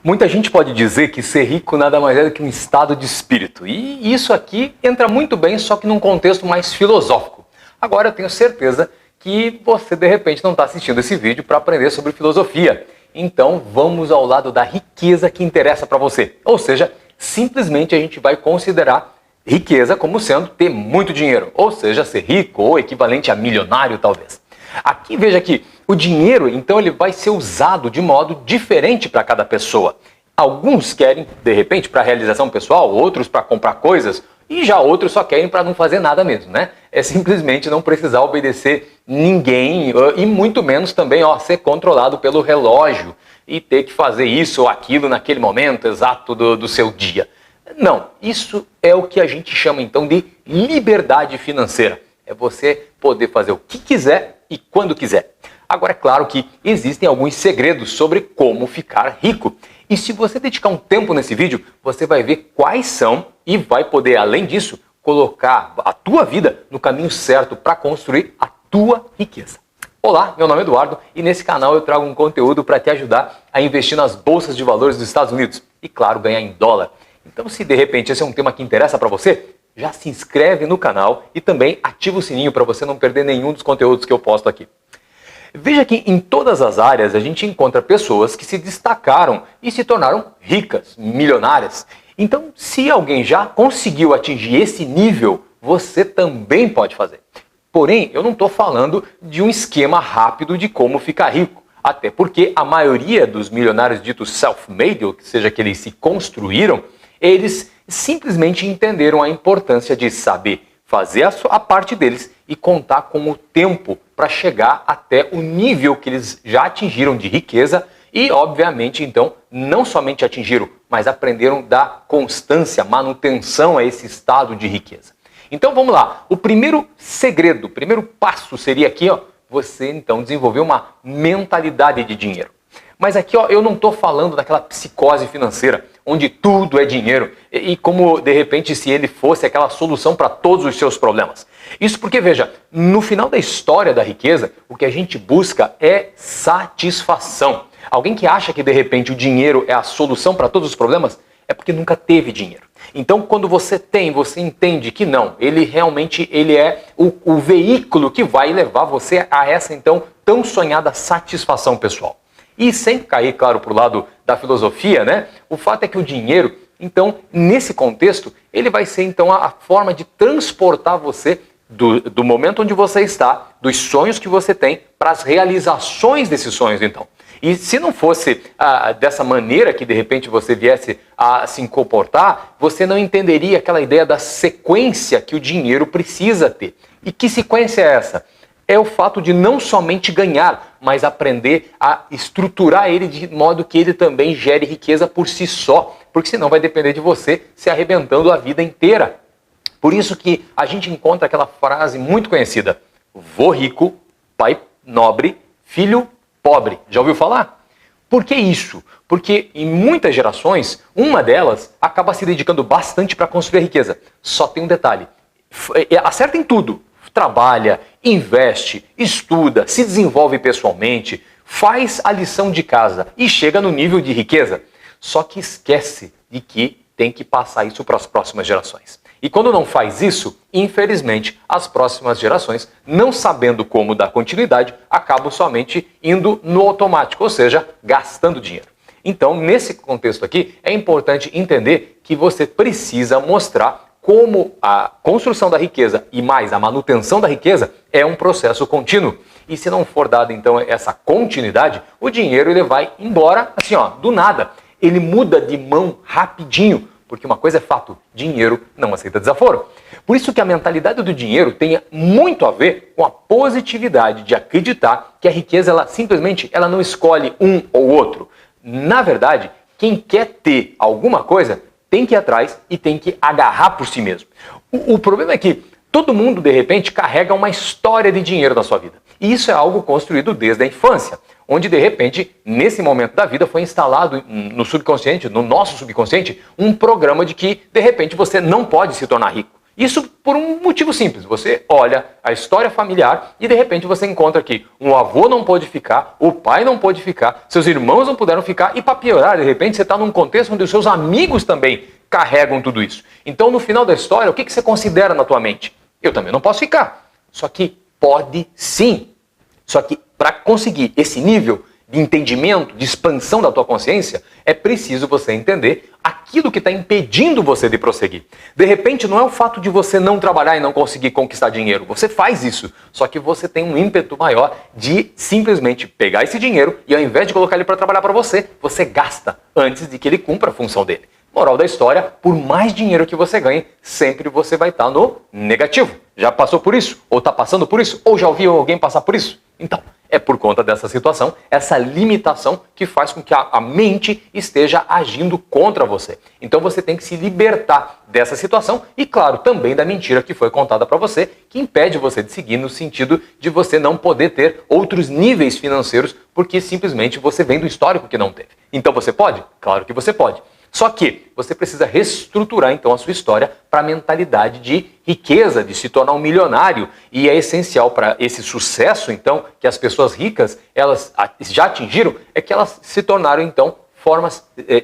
Muita gente pode dizer que ser rico nada mais é do que um estado de espírito. E isso aqui entra muito bem, só que num contexto mais filosófico. Agora eu tenho certeza que você de repente não está assistindo esse vídeo para aprender sobre filosofia. Então vamos ao lado da riqueza que interessa para você. Ou seja, simplesmente a gente vai considerar riqueza como sendo ter muito dinheiro. Ou seja, ser rico ou equivalente a milionário talvez. Aqui veja que o dinheiro, então, ele vai ser usado de modo diferente para cada pessoa. Alguns querem, de repente, para realização pessoal, outros para comprar coisas, e já outros só querem para não fazer nada mesmo, né? É simplesmente não precisar obedecer ninguém e muito menos também ser controlado pelo relógio e ter que fazer isso ou aquilo naquele momento exato do seu dia. Não, isso é o que a gente chama então de liberdade financeira. É você poder fazer o que quiser e quando quiser. Agora, é claro que existem alguns segredos sobre como ficar rico. E se você dedicar um tempo nesse vídeo, você vai ver quais são e vai poder, além disso, colocar a tua vida no caminho certo para construir a tua riqueza. Olá, meu nome é Eduardo e nesse canal eu trago um conteúdo para te ajudar a investir nas bolsas de valores dos Estados Unidos e, claro, ganhar em dólar. Então, se de repente esse é um tema que interessa para você, já se inscreve no canal e também ativa o sininho para você não perder nenhum dos conteúdos que eu posto aqui. Veja que em todas as áreas a gente encontra pessoas que se destacaram e se tornaram ricas, milionárias. Então, se alguém já conseguiu atingir esse nível, você também pode fazer. Porém, eu não estou falando de um esquema rápido de como ficar rico. Até porque a maioria dos milionários ditos self-made, ou seja, que eles se construíram, eles simplesmente entenderam a importância de saber fazer a parte deles e contar com o tempo para chegar até o nível que eles já atingiram de riqueza e, obviamente, então, não somente atingiram, mas aprenderam da constância, manutenção a esse estado de riqueza. Então, vamos lá. O primeiro segredo, o primeiro passo seria aqui, você, então, desenvolver uma mentalidade de dinheiro. Mas aqui, eu não estou falando daquela psicose financeira, onde tudo é dinheiro, e como, de repente, se ele fosse aquela solução para todos os seus problemas. Isso porque, veja, no final da história da riqueza, o que a gente busca é satisfação. Alguém que acha que, de repente, o dinheiro é a solução para todos os problemas, é porque nunca teve dinheiro. Então, quando você tem, você entende que não, ele realmente é o veículo que vai levar você a essa, então, tão sonhada satisfação pessoal. E sem cair, claro, para o lado da filosofia, né? O fato é que o dinheiro, então, nesse contexto, ele vai ser, então, a forma de transportar você do momento onde você está, dos sonhos que você tem, para as realizações desses sonhos, então. E se não fosse dessa maneira que, de repente, você viesse a se comportar, você não entenderia aquela ideia da sequência que o dinheiro precisa ter. E que sequência é essa? É o fato de não somente ganhar, mas aprender a estruturar ele de modo que ele também gere riqueza por si só, porque senão vai depender de você se arrebentando a vida inteira. Por isso que a gente encontra aquela frase muito conhecida: vô rico, pai nobre, filho pobre. Já ouviu falar? Por que isso? Porque em muitas gerações, uma delas acaba se dedicando bastante para construir riqueza. Só tem um detalhe: acerta em tudo. Trabalha, investe, estuda, se desenvolve pessoalmente, faz a lição de casa e chega no nível de riqueza. Só que esquece de que tem que passar isso para as próximas gerações. E quando não faz isso, infelizmente, as próximas gerações, não sabendo como dar continuidade, acabam somente indo no automático, ou seja, gastando dinheiro. Então, nesse contexto aqui, é importante entender que você precisa mostrar como a construção da riqueza e mais a manutenção da riqueza é um processo contínuo. E se não for dada, então, essa continuidade, o dinheiro ele vai embora, assim, do nada. Ele muda de mão rapidinho, porque uma coisa é fato, dinheiro não aceita desaforo. Por isso que a mentalidade do dinheiro tem muito a ver com a positividade de acreditar que a riqueza, ela simplesmente não escolhe um ou outro. Na verdade, quem quer ter alguma coisa tem que ir atrás e tem que agarrar por si mesmo. O problema é que todo mundo, de repente, carrega uma história de dinheiro na sua vida. E isso é algo construído desde a infância, onde, de repente, nesse momento da vida, foi instalado no subconsciente, no nosso subconsciente, um programa de que, de repente, você não pode se tornar rico. Isso por um motivo simples. Você olha a história familiar e de repente você encontra que um avô não pôde ficar, o pai não pôde ficar, seus irmãos não puderam ficar e para piorar, de repente você está num contexto onde os seus amigos também carregam tudo isso. Então no final da história, o que você considera na tua mente? Eu também não posso ficar. Só que pode sim. Só que para conseguir esse nível de entendimento, de expansão da tua consciência, é preciso você entender aquilo que está impedindo você de prosseguir. De repente, não é o fato de você não trabalhar e não conseguir conquistar dinheiro. Você faz isso, só que você tem um ímpeto maior de simplesmente pegar esse dinheiro e ao invés de colocar ele para trabalhar para você, você gasta antes de que ele cumpra a função dele. Moral da história, por mais dinheiro que você ganhe, sempre você vai estar no negativo. Já passou por isso? Ou está passando por isso? Ou já ouviu alguém passar por isso? Então, é por conta dessa situação, essa limitação que faz com que a mente esteja agindo contra você. Então você tem que se libertar dessa situação e, claro, também da mentira que foi contada para você, que impede você de seguir no sentido de você não poder ter outros níveis financeiros porque simplesmente você vem do histórico que não teve. Então você pode? Claro que você pode. Só que você precisa reestruturar então a sua história para a mentalidade de riqueza, de se tornar um milionário. E é essencial para esse sucesso então que as pessoas ricas elas já atingiram, é que elas se tornaram então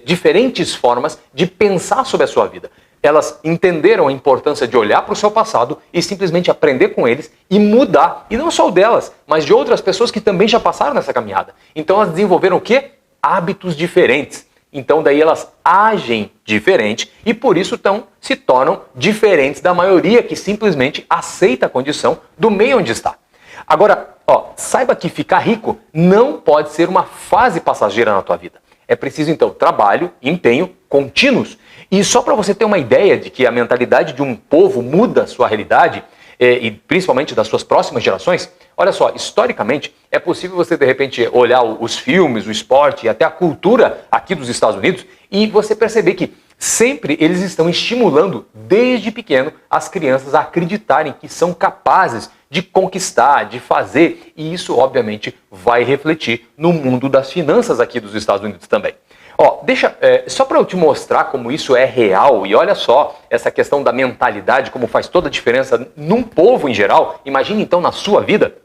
diferentes formas de pensar sobre a sua vida. Elas entenderam a importância de olhar para o seu passado e simplesmente aprender com eles e mudar. E não só o delas, mas de outras pessoas que também já passaram nessa caminhada. Então elas desenvolveram o quê? Hábitos diferentes. Então daí elas agem diferente e por isso se tornam diferentes da maioria que simplesmente aceita a condição do meio onde está. Agora, saiba que ficar rico não pode ser uma fase passageira na tua vida. É preciso então trabalho, empenho contínuos. E só para você ter uma ideia de que a mentalidade de um povo muda a sua realidade, e principalmente das suas próximas gerações, olha só, historicamente é possível você de repente olhar os filmes, o esporte e até a cultura aqui dos Estados Unidos e você perceber que sempre eles estão estimulando desde pequeno as crianças a acreditarem que são capazes de conquistar, de fazer, e isso obviamente vai refletir no mundo das finanças aqui dos Estados Unidos também. Só para eu te mostrar como isso é real, e olha só essa questão da mentalidade, como faz toda a diferença num povo em geral, imagine então na sua vida,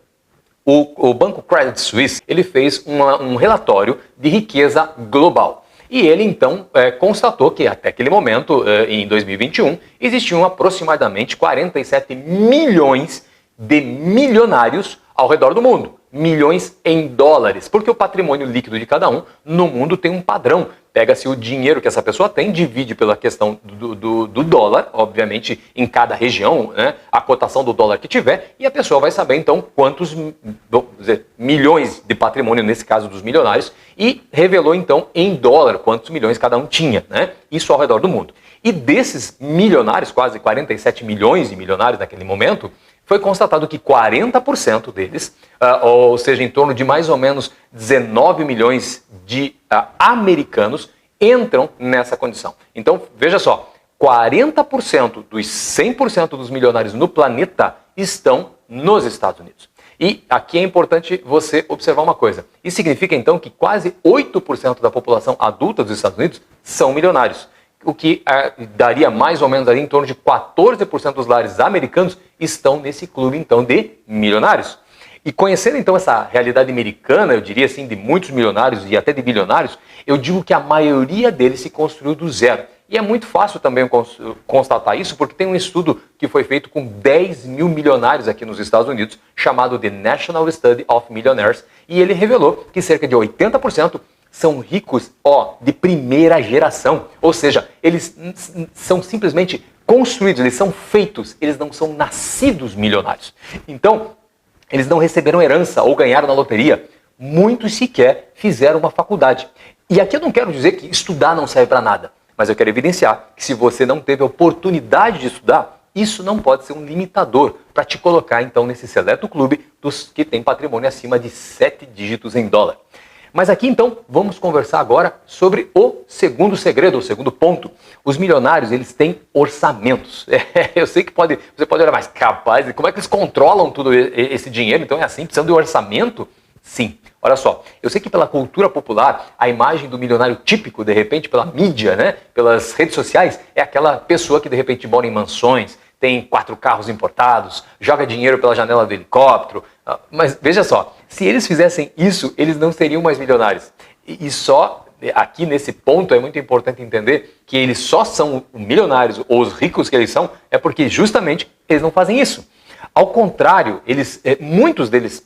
o Banco Credit Suisse, ele fez um relatório de riqueza global. E ele então constatou que até aquele momento, em 2021, existiam aproximadamente 47 milhões de milionários ao redor do mundo. Milhões em dólares, porque o patrimônio líquido de cada um no mundo tem um padrão. Pega-se o dinheiro que essa pessoa tem, divide pela questão do dólar, obviamente em cada região, né, a cotação do dólar que tiver, e a pessoa vai saber então quantos milhões de patrimônio, nesse caso dos milionários, e revelou então em dólar quantos milhões cada um tinha, né, isso ao redor do mundo. E desses milionários, quase 47 milhões de milionários naquele momento, foi constatado que 40% deles, ou seja, em torno de mais ou menos 19 milhões de americanos, entram nessa condição. Então, veja só, 40% dos 100% dos milionários no planeta estão nos Estados Unidos. E aqui é importante você observar uma coisa. Isso significa, então, que quase 8% da população adulta dos Estados Unidos são milionários. O que daria mais ou menos ali em torno de 14% dos lares americanos estão nesse clube, então, de milionários. E conhecendo, então, essa realidade americana, eu diria assim, de muitos milionários e até de bilionários, eu digo que a maioria deles se construiu do zero. E é muito fácil também constatar isso, porque tem um estudo que foi feito com 10 mil milionários aqui nos Estados Unidos, chamado The National Study of Millionaires, e ele revelou que cerca de 80% são ricos, de primeira geração. Ou seja, eles são simplesmente construídos, eles são feitos, eles não são nascidos milionários. Então, eles não receberam herança ou ganharam na loteria. Muitos sequer fizeram uma faculdade. E aqui eu não quero dizer que estudar não serve para nada, mas eu quero evidenciar que se você não teve a oportunidade de estudar, isso não pode ser um limitador para te colocar então nesse seleto clube dos que têm patrimônio acima de 7 dígitos em dólar. Mas aqui então vamos conversar agora sobre o segundo segredo, o segundo ponto. Os milionários, eles têm orçamentos. Eu sei que você pode olhar, mas capaz, como é que eles controlam todo esse dinheiro? Então é assim, precisando de orçamento? Sim. Olha só, eu sei que pela cultura popular, a imagem do milionário típico, de repente, pela mídia, né, pelas redes sociais, é aquela pessoa que de repente mora em mansões, tem 4 carros importados, joga dinheiro pela janela do helicóptero. Mas veja só, se eles fizessem isso, eles não seriam mais milionários. E só aqui nesse ponto é muito importante entender que eles só são milionários ou os ricos que eles são, é porque justamente eles não fazem isso. Ao contrário, muitos deles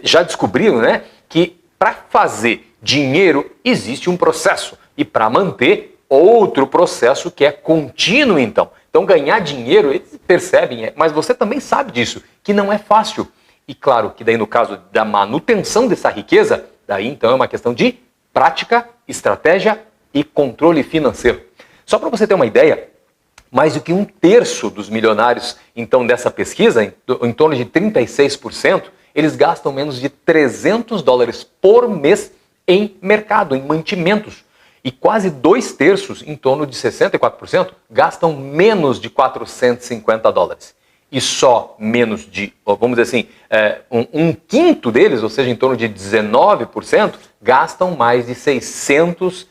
já descobriram, né, que para fazer dinheiro existe um processo e para manter outro processo que é contínuo então. Então ganhar dinheiro, eles percebem, mas você também sabe disso, que não é fácil. E claro que daí no caso da manutenção dessa riqueza, daí então é uma questão de prática, estratégia e controle financeiro. Só para você ter uma ideia, mais do que 1/3 dos milionários então dessa pesquisa, em torno de 36%, eles gastam menos de $300 por mês em mercado, em mantimentos. E quase 2/3, em torno de 64%, gastam menos de $450. E só menos de, vamos dizer assim, um quinto deles, ou seja, em torno de 19%, gastam mais de $600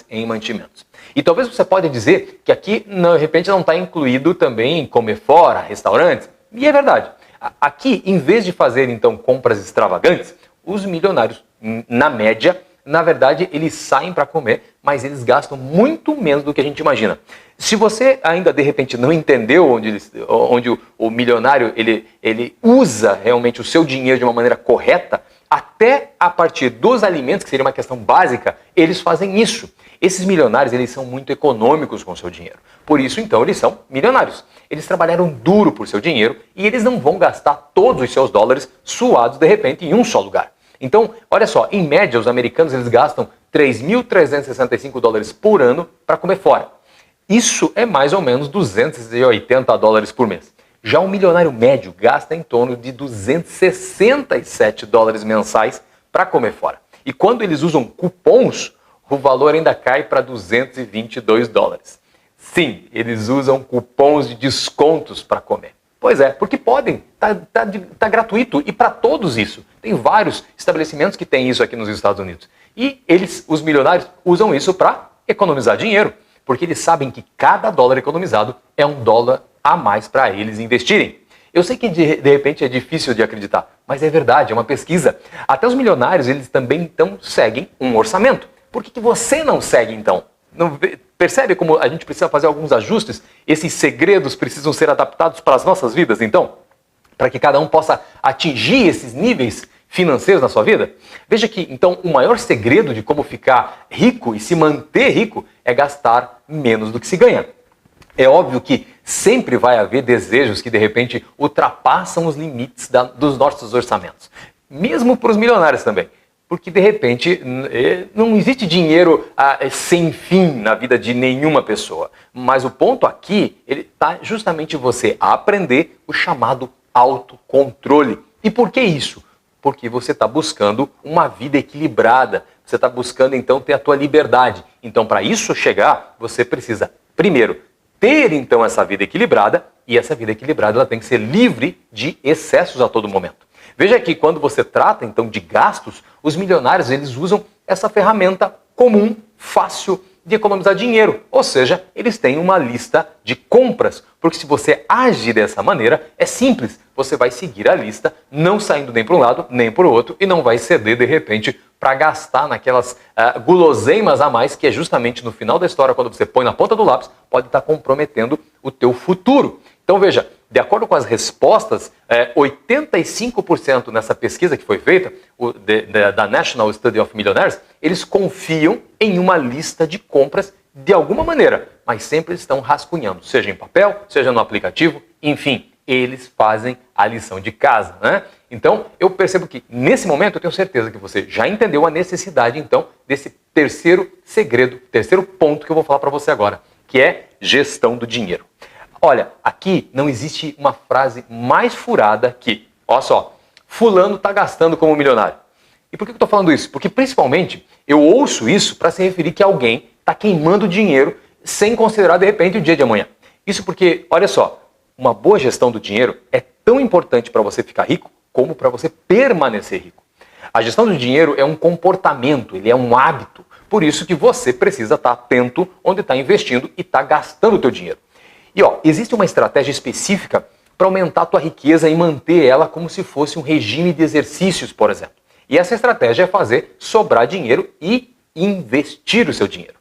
em mantimentos. E talvez você pode dizer que aqui, de repente, não está incluído também comer fora, restaurantes. E é verdade. Aqui, em vez de fazer, então, compras extravagantes, os milionários, na média, na verdade, eles saem para comer, mas eles gastam muito menos do que a gente imagina. Se você ainda, de repente, não entendeu onde o milionário ele usa realmente o seu dinheiro de uma maneira correta, até a partir dos alimentos, que seria uma questão básica, eles fazem isso. Esses milionários, eles são muito econômicos com o seu dinheiro. Por isso, então, eles são milionários. Eles trabalharam duro por seu dinheiro e eles não vão gastar todos os seus dólares suados, de repente, em um só lugar. Então, olha só, em média, os americanos eles gastam $3.365 por ano para comer fora. Isso é mais ou menos $280 por mês. Já um milionário médio gasta em torno de $267 mensais para comer fora. E quando eles usam cupons, o valor ainda cai para $222. Sim, eles usam cupons de descontos para comer. Pois é, porque podem, tá gratuito e para todos isso. Tem vários estabelecimentos que têm isso aqui nos Estados Unidos. E os milionários, usam isso para economizar dinheiro, porque eles sabem que cada dólar economizado é $1 a mais para eles investirem. Eu sei que de repente é difícil de acreditar, mas é verdade, é uma pesquisa. Até os milionários, eles também então seguem um orçamento. Por que você não segue então? Não percebe como a gente precisa fazer alguns ajustes? Esses segredos precisam ser adaptados para as nossas vidas, então? Para que cada um possa atingir esses níveis financeiros na sua vida? Veja que, então, o maior segredo de como ficar rico e se manter rico é gastar menos do que se ganha. É óbvio que sempre vai haver desejos que, de repente, ultrapassam os limites dos nossos orçamentos. Mesmo para os milionários também. Porque, de repente, não existe dinheiro sem fim na vida de nenhuma pessoa. Mas o ponto aqui, ele está justamente você a aprender o chamado autocontrole. E por que isso? Porque você está buscando uma vida equilibrada. Você está buscando, então, ter a tua liberdade. Então, para isso chegar, você precisa, primeiro, ter, então, essa vida equilibrada. E essa vida equilibrada ela tem que ser livre de excessos a todo momento. Veja que quando você trata, então, de gastos, os milionários, eles usam essa ferramenta comum, fácil de economizar dinheiro. Ou seja, eles têm uma lista de compras. Porque se você age dessa maneira, é simples. Você vai seguir a lista, não saindo nem para um lado, nem para o outro, e não vai ceder, de repente, para gastar naquelas guloseimas a mais, que é justamente no final da história, quando você põe na ponta do lápis, pode estar comprometendo o teu futuro. Então veja, de acordo com as respostas, 85% nessa pesquisa que foi feita, da National Study of Millionaires, eles confiam em uma lista de compras de alguma maneira, mas sempre estão rascunhando, seja em papel, seja no aplicativo, enfim, eles fazem a lição de casa, né? Então, eu percebo que nesse momento eu tenho certeza que você já entendeu a necessidade, então, desse terceiro segredo, terceiro ponto que eu vou falar para você agora, que é gestão do dinheiro. Olha, aqui não existe uma frase mais furada que, olha só, fulano está gastando como milionário. E por que eu estou falando isso? Porque principalmente eu ouço isso para se referir que alguém está queimando dinheiro sem considerar de repente o dia de amanhã. Isso porque, olha só, uma boa gestão do dinheiro é tão importante para você ficar rico como para você permanecer rico. A gestão do dinheiro é um comportamento, ele é um hábito. Por isso que você precisa estar atento onde está investindo e está gastando o teu dinheiro. E existe uma estratégia específica para aumentar a tua riqueza e manter ela como se fosse um regime de exercícios, por exemplo. E essa estratégia é fazer sobrar dinheiro e investir o seu dinheiro.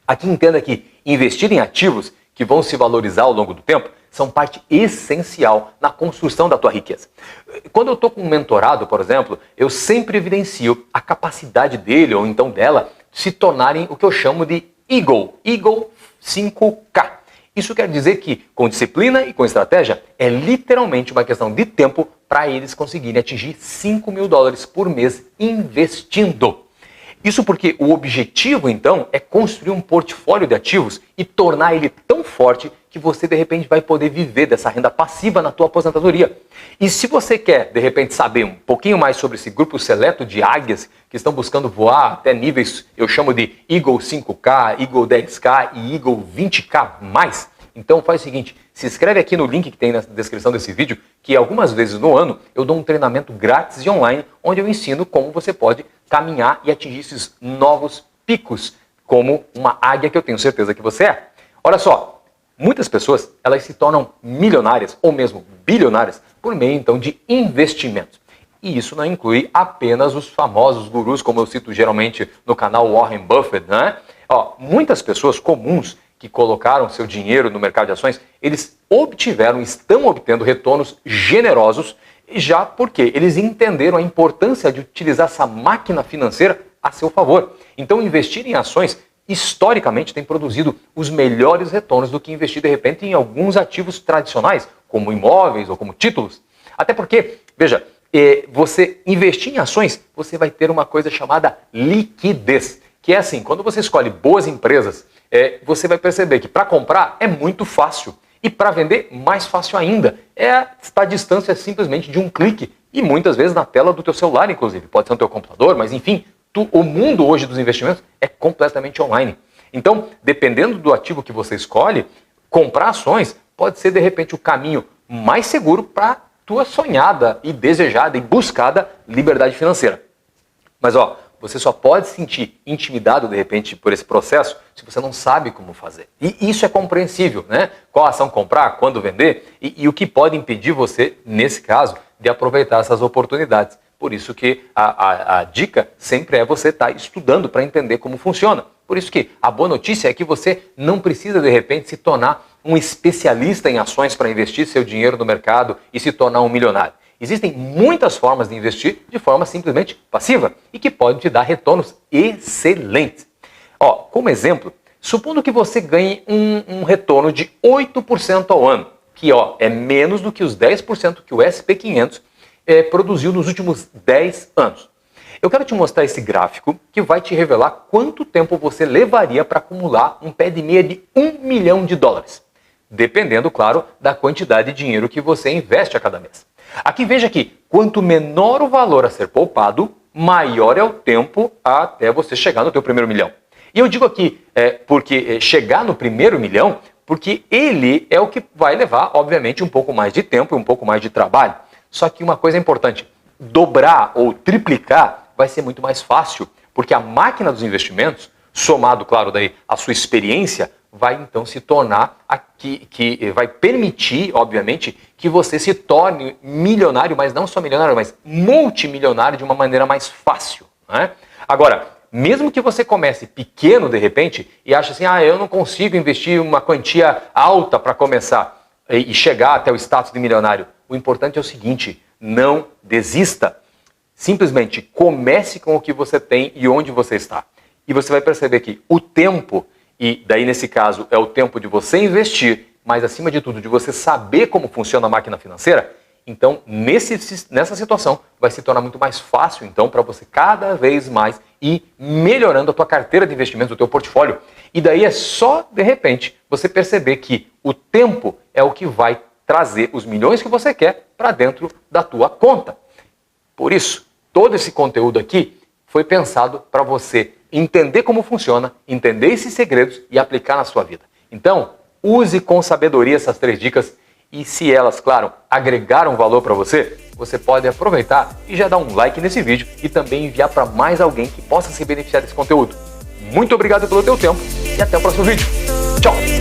Aqui entenda que investir em ativos que vão se valorizar ao longo do tempo são parte essencial na construção da tua riqueza. Quando eu estou com um mentorado, por exemplo, eu sempre evidencio a capacidade dele ou então dela se tornarem o que eu chamo de Eagle 5K. Isso quer dizer que, com disciplina e com estratégia, é literalmente uma questão de tempo para eles conseguirem atingir $5.000 por mês investindo. Isso porque o objetivo, então, é construir um portfólio de ativos e tornar ele tão forte que você, de repente, vai poder viver dessa renda passiva na tua aposentadoria. E se você quer, de repente, saber um pouquinho mais sobre esse grupo seleto de águias que estão buscando voar até níveis, eu chamo de Eagle 5K, Eagle 10K e Eagle 20K+, então faz o seguinte, se inscreve aqui no link que tem na descrição desse vídeo, que algumas vezes no ano eu dou um treinamento grátis e online, onde eu ensino como você pode caminhar e atingir esses novos picos, como uma águia que eu tenho certeza que você é. Olha só, muitas pessoas elas se tornam milionárias ou mesmo bilionárias por meio então de investimentos. E isso não inclui apenas os famosos gurus, como eu cito geralmente no canal Warren Buffett, né? Muitas pessoas comuns que colocaram seu dinheiro no mercado de ações, eles estão obtendo retornos generosos, já porque eles entenderam a importância de utilizar essa máquina financeira a seu favor. Então, investir em ações, historicamente, tem produzido os melhores retornos do que investir, de repente, em alguns ativos tradicionais, como imóveis ou como títulos. Até porque, veja, você investir em ações, você vai ter uma coisa chamada liquidez, que é assim, quando você escolhe boas empresas, você vai perceber que para comprar é muito fácil e para vender mais fácil ainda. Está à distância simplesmente de um clique e muitas vezes na tela do teu celular, inclusive. Pode ser no teu computador, mas enfim, o mundo hoje dos investimentos é completamente online. Então, dependendo do ativo que você escolhe, comprar ações pode ser de repente o caminho mais seguro para tua sonhada e desejada e buscada liberdade financeira. Mas você só pode se sentir intimidado, de repente, por esse processo se você não sabe como fazer. E isso é compreensível, né? Qual ação comprar, quando vender e o que pode impedir você, nesse caso, de aproveitar essas oportunidades. Por isso que a dica sempre é você estar estudando para entender como funciona. Por isso que a boa notícia é que você não precisa, de repente, se tornar um especialista em ações para investir seu dinheiro no mercado e se tornar um milionário. Existem muitas formas de investir de forma simplesmente passiva e que podem te dar retornos excelentes. Como exemplo, supondo que você ganhe um retorno de 8% ao ano, que é menos do que os 10% que o SP500 produziu nos últimos 10 anos. Eu quero te mostrar esse gráfico que vai te revelar quanto tempo você levaria para acumular um pé de meia de $1 milhão, dependendo, claro, da quantidade de dinheiro que você investe a cada mês. Aqui veja que quanto menor o valor a ser poupado, maior é o tempo até você chegar no teu primeiro milhão. E eu digo aqui porque chegar no primeiro milhão, porque ele é o que vai levar, obviamente, um pouco mais de tempo e um pouco mais de trabalho. Só que uma coisa importante, dobrar ou triplicar vai ser muito mais fácil, porque a máquina dos investimentos, somado, claro, daí a sua experiência, vai então se tornar que vai permitir, obviamente, que você se torne milionário, mas não só milionário, mas multimilionário de uma maneira mais fácil, né? Agora, mesmo que você comece pequeno de repente e ache assim, eu não consigo investir uma quantia alta para começar e chegar até o status de milionário, o importante é o seguinte, não desista. Simplesmente comece com o que você tem e onde você está. E você vai perceber que o tempo, e daí nesse caso é o tempo de você investir, mas acima de tudo de você saber como funciona a máquina financeira, então nessa situação vai se tornar muito mais fácil então para você cada vez mais ir melhorando a tua carteira de investimentos, o teu portfólio. E daí é só de repente você perceber que o tempo é o que vai trazer os milhões que você quer para dentro da tua conta. Por isso, todo esse conteúdo aqui foi pensado para você entender como funciona, entender esses segredos e aplicar na sua vida. Então, use com sabedoria essas 3 dicas e se elas, claro, agregaram valor para você, você pode aproveitar e já dar um like nesse vídeo e também enviar para mais alguém que possa se beneficiar desse conteúdo. Muito obrigado pelo teu tempo e até o próximo vídeo. Tchau!